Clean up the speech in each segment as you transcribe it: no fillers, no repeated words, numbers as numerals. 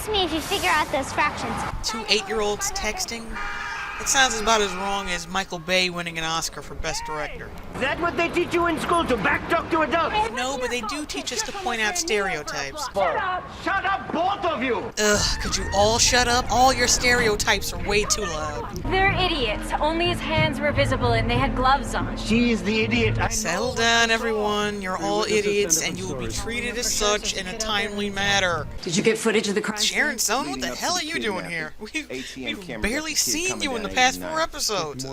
Trust me if you figure out those fractions. Two 8-year-olds texting? It sounds about as wrong as Michael Bay winning an Oscar for Best Director. Is that what they teach you in school, to backtalk to adults? No, but they do teach us to point out stereotypes. Shut up, both of you! Ugh, could you all shut up? All your stereotypes are way too loud. They're idiots. Only his hands were visible and they had gloves on. She is the idiot. Settle down, everyone. You're all idiots, and you will be treated as such in a timely manner. Did you get footage of the crime? Sharon Stone, what the hell are you doing here? We've barely seen you in the past 4 episodes.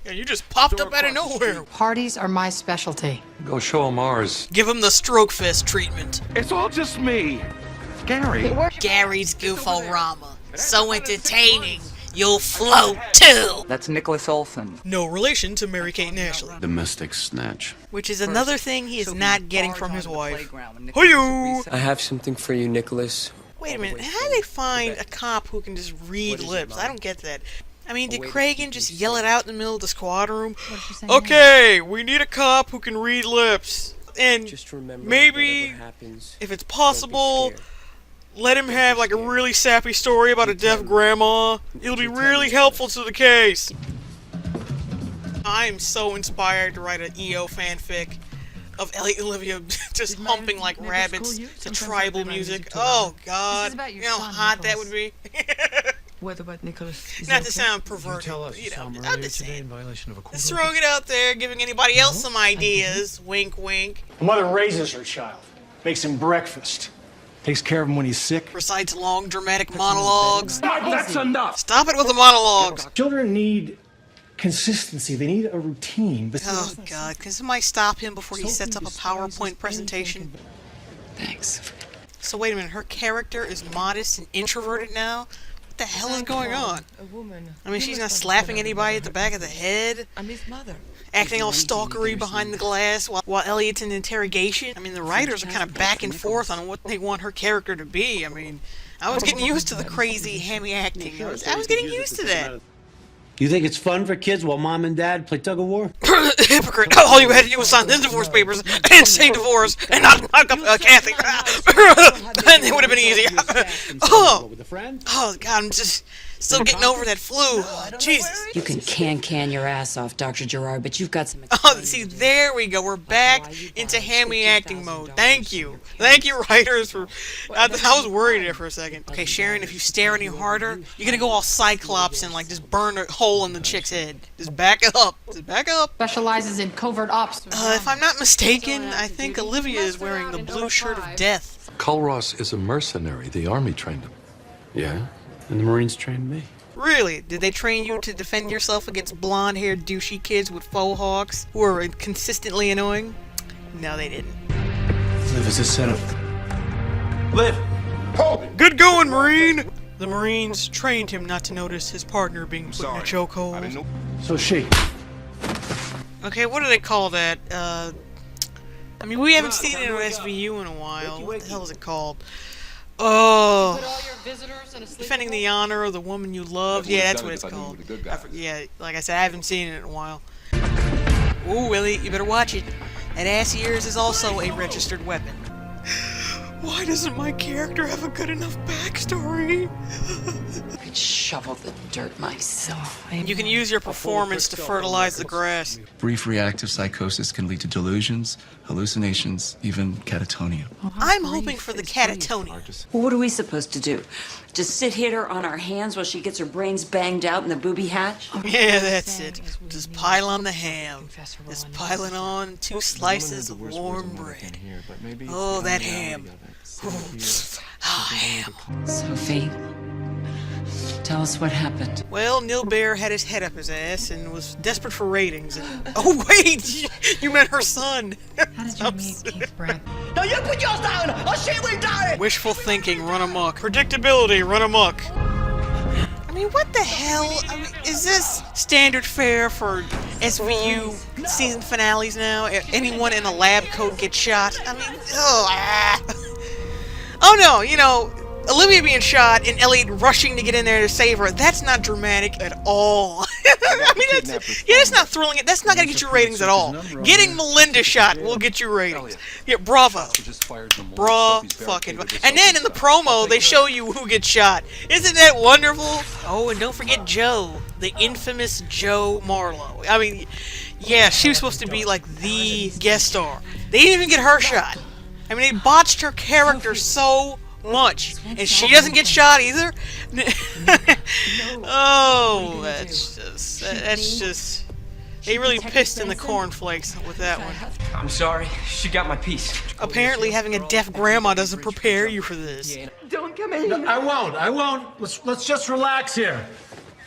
Yeah, you just popped up out of nowhere. Parties are my specialty. Go show him ours. Give him the stroke fist treatment. It's all just me. Gary. Gary's Goofo-rama. So entertaining, you'll float too. That's Nicholas Olson. No relation to Mary-Kate and Ashley. Domestic snatch. Which is another thing he is not getting from his wife. Hoyo! I have something for you, Nicholas. Wait a minute, how do they find a cop who can just read lips? I don't get that. I mean, did Kragen just yell it out in the middle of the squad room? Okay, we need a cop who can read lips. And Just remember, maybe, whatever happens, if it's don't be possible, scared. let him have like a really sappy story about a deaf grandma. It'll be really helpful to the case. I'm so inspired to write an EO fanfic of Elliot and Olivia just humping like rabbits to tribal music. Oh God, you know how hot that would be. What about Nicholas? Not to sound perverted, but, you know, I'm just saying. Just throwing it out there, giving anybody else some ideas. Wink, wink. A mother raises her child, makes him breakfast, takes care of him when he's sick. Recites long, dramatic monologues. That's enough. Stop it with the monologues. Children need consistency. They need a routine. But Oh God, can somebody stop him before he sets up a PowerPoint presentation? Thanks. So wait a minute, her character is modest and introverted now? What the hell is going on? I mean, she's not slapping anybody at the back of the head, I'm his mother. acting all stalkery behind the glass while Elliot's in interrogation. I mean, the writers are kind of back and forth on what they want her character to be. I mean, I was getting used to the crazy hammy acting. I was getting used to that. You think it's fun for kids while mom and dad play tug of war? Hypocrite! All you had to do was sign the divorce papers and say divorce and not knock up Kathy. Then it would have been easy. Oh God, I'm just still getting over that flu. Oh, Jesus. You can your ass off, Dr. Gerard, but you've got some. Oh, see, there we go. We're back into hammy acting mode. Thank you, writers. For I was worried there for a second. Okay, Sharon, if you stare any harder, you're gonna go all Cyclops and like just burn a hole in the chick's head. Just back up. Just back up. Specializes in covert ops. If I'm not mistaken, I think Olivia is wearing the blue shirt of death. Culross is a mercenary. The army trained him. Yeah, and the Marines trained me. Really? Did they train you to defend yourself against blonde-haired douchey kids with faux hawks who are consistently annoying? No, they didn't. Liv is a setup. Liv. Hold it. Good going, Marine! The Marines trained him not to notice his partner being put in a chokehold. So she. Okay, what do they call that? I mean, we haven't seen it in SVU in a while. What the hell is it called? Oh, defending the honor of the woman you love. Yeah, that's what it's called. Yeah, like I said, I haven't seen it in a while. Ooh, Willie, you better watch it. That ass of yours is also a registered weapon. Why doesn't my character have a good enough backstory? I could shovel the dirt myself. You can use your performance to fertilize the grass. Brief reactive psychosis can lead to delusions, hallucinations, even catatonia. I'm hoping for the catatonia. Well, what are we supposed to do? Just sit here on our hands while she gets her brains banged out in the booby hatch? Yeah, that's it. Just pile on the ham. Just piling on 2 slices of warm bread. Oh, that ham. Oh, ham. Sophie, tell us what happened. Well, Neil Baer had his head up his ass and was desperate for ratings. And oh, wait! You meant her son. How did you meet Keith Brad? Now you put yours down, or she will die! Wishful thinking, run amok. Predictability, run amok. I mean, what the hell? I mean, is this standard fare for SVU season finales now? Anyone in a lab coat gets shot? I mean, oh no, you know, Olivia being shot and Elliot rushing to get in there to save her, that's not dramatic at all. I mean, that's not thrilling. That's not going to get you ratings at all. Getting Melinda shot will get you ratings. Yeah, bravo. Bra fucking. And then in the promo, they show you who gets shot. Isn't that wonderful? Oh, and don't forget Joe, the infamous Joe Marlowe. I mean, yeah, she was supposed to be like the guest star. They didn't even get her shot. I mean, they botched her character so much, and she doesn't get shot either. Oh, that's just. They really pissed in the cornflakes with that one. I'm sorry. She got my piece. Apparently, having a deaf grandma doesn't prepare you for this. Don't come in. No, I won't. Let's just relax here.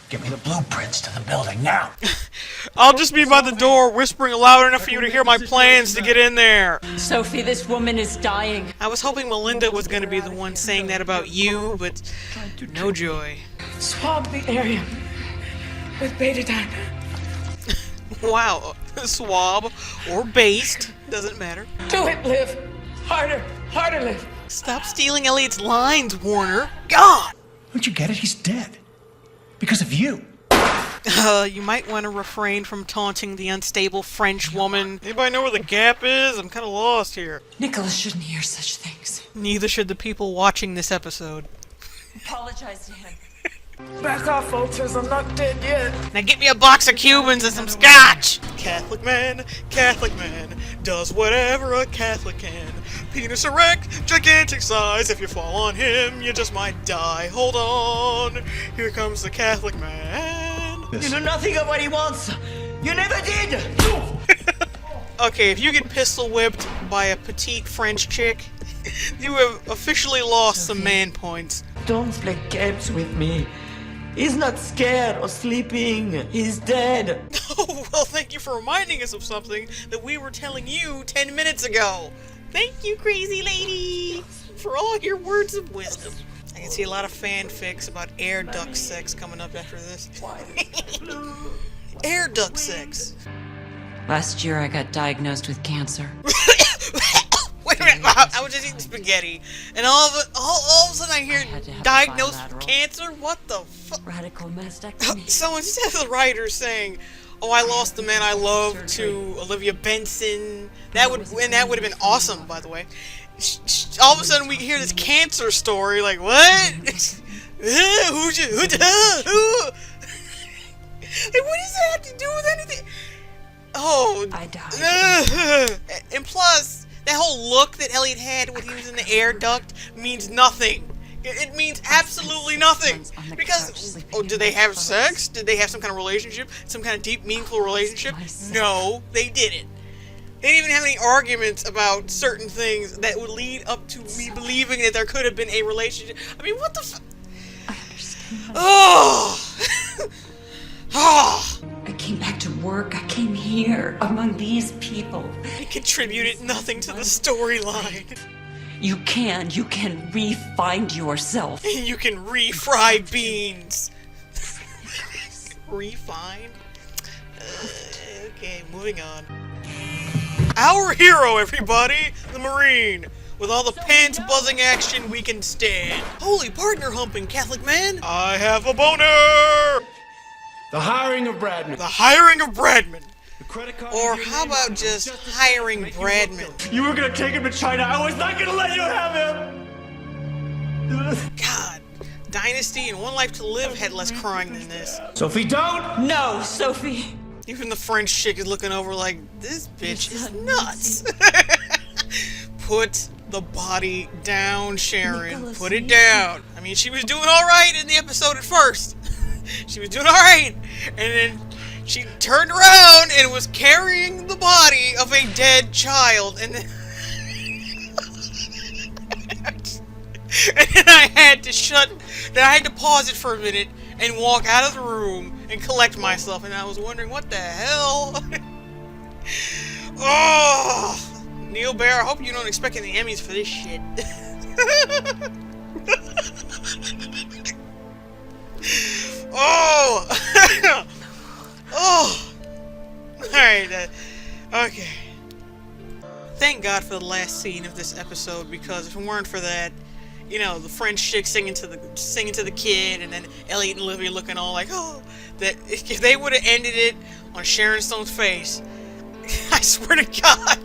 Give me the blueprints to the building now. I'll just be by the door, whispering loud enough for you to hear my plans to get in there. Sophie, this woman is dying. I was hoping Melinda was going to be the one saying that about you, but no joy. Swab the area with betadine. Wow, swab or based, doesn't matter. Do it, Liv. Harder, Liv. Stop stealing Elliot's lines, Warner. God! Don't you get it? He's dead. Because of you. You might want to refrain from taunting the unstable French woman. Anybody know where the Gap is? I'm kind of lost here. Nicholas shouldn't hear such things. Neither should the people watching this episode. Apologize to him. Back off, Vultures. I'm not dead yet. Now get me a box of Cubans and some scotch! Catholic man does whatever a Catholic can. Penis erect, gigantic size. If you fall on him, you just might die. Hold on, here comes the Catholic man. You know nothing of what he wants. You never did. Okay, if you get pistol whipped by a petite French chick, you have officially lost some man points. Don't play games with me. He's not scared or sleeping. He's dead. Oh, well, thank you for reminding us of something that we were telling you 10 minutes ago. Thank you, crazy lady, for all your words of wisdom. I can see a lot of fanfics about air duct sex coming up after this. Air duct sex. Last year I got diagnosed with cancer. Wait a minute, I was just eating spaghetti, and all of a sudden I hear diagnosed with cancer? What the fuck? Radical mastectomy. So instead of the writer saying, "Oh, I lost the man I love" to Olivia Benson, that would have been awesome, by the way. All of a sudden we hear this cancer story, like, what? Who? Like, what does that have to do with anything? Oh, I died. And plus, that whole look that Elliot had when he was in the air duct means nothing. It means absolutely nothing. Because, oh, did they have sex? Did they have some kind of relationship? Some kind of deep, meaningful relationship? No, they didn't. They didn't even have any arguments about certain things that would lead up to me believing that there could have been a relationship. I mean, what the fuck? I understand. Oh! Oh! I came back to work. I came here among these people. It contributed nothing to the storyline. You can re-find yourself. You can re-fry beans. Refine? Okay, moving on. Our hero, everybody! The Marine! With all the pants-buzzing action we can stand. Holy partner humping, Catholic man! I have a boner! The hiring of Bradman. The hiring of Bradman. Or how about just hiring Bradman? You were gonna take him to China. I was not gonna let you have him. God, Dynasty and One Life to Live had less crying than this. Sophie, don't! No, Sophie. Even the French chick is looking over like, this bitch is nuts. Put the body down, Sharon. Nicholas, Put it down. I mean, she was doing alright in the episode at first. She was doing alright. And then she turned around and was carrying the body of a dead child. And then, and then I had to pause it for a minute and walk out of the room and collect myself. And I was wondering, what the hell? Oh, Neil Bear, I hope you don't expect any Emmys for this shit. Oh! Oh! Alright, okay. Thank God for the last scene of this episode, because if it weren't for that, you know, the French chick singing to the kid, and then Elliot and Olivia looking all like, oh, that if they would have ended it on Sharon Stone's face, I swear to God,